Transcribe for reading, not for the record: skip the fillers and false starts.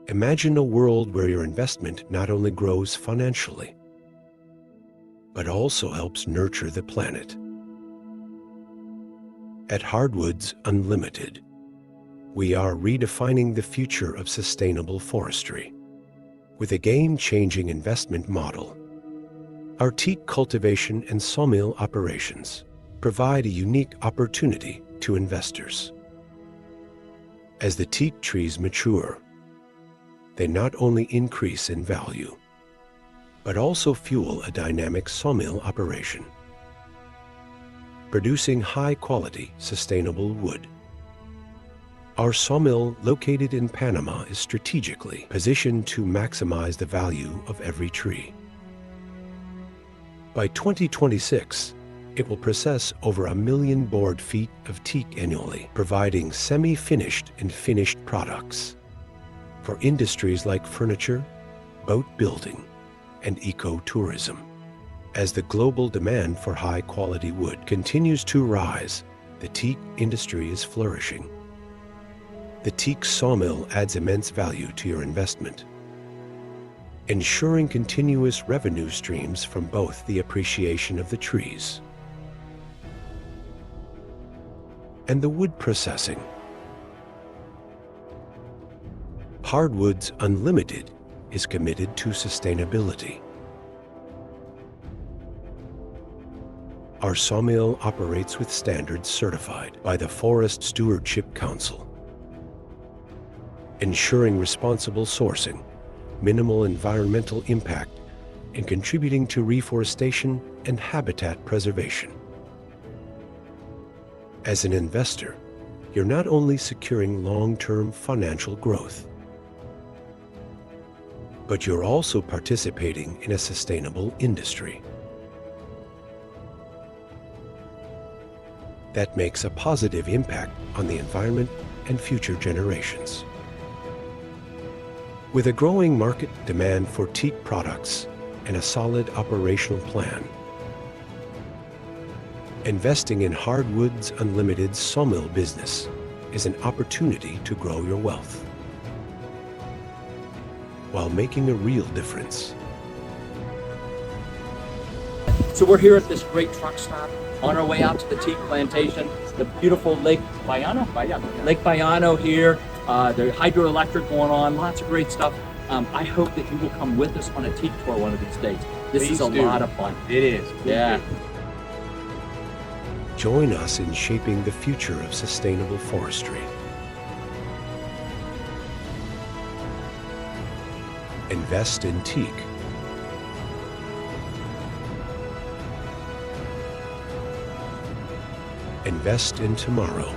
Imagine a world where your investment not only grows financially, but also helps nurture the planet. At Hardwoods Unlimited, we are redefining the future of sustainable forestry with a game-changing investment model. Our teak cultivation and sawmill operations provide a unique opportunity to investors. As the teak trees mature, they not only increase in value, but also fuel a dynamic sawmill operation, producing high-quality, sustainable wood. Our sawmill, located in Panama, is strategically positioned to maximize the value of every tree. By 2026, it will process over 1 million board feet of teak annually, providing semi-finished and finished products for industries like furniture, boat building, and ecotourism. As the global demand for high-quality wood continues to rise, the teak industry is flourishing. The teak sawmill adds immense value to your investment, ensuring continuous revenue streams from both the appreciation of the trees and the wood processing. Hardwoods Unlimited is committed to sustainability. Our sawmill operates with standards certified by the Forest Stewardship Council, ensuring responsible sourcing, minimal environmental impact, and contributing to reforestation and habitat preservation. As an investor, you're not only securing long-term financial growth, but you're also participating in a sustainable industry that makes a positive impact on the environment and future generations. With a growing market demand for teak products and a solid operational plan, investing in Hardwoods Unlimited's sawmill business is an opportunity to grow your wealth while making a real difference. So we're here at this great truck stop on our way out to the teak plantation, the beautiful Lake Bayano here, the hydroelectric going on, lots of great stuff. I hope that you will come with us on a teak tour one of these days. This is a lot of fun. It is. Yeah. Join us in shaping the future of sustainable forestry. Invest in teak. Invest in tomorrow.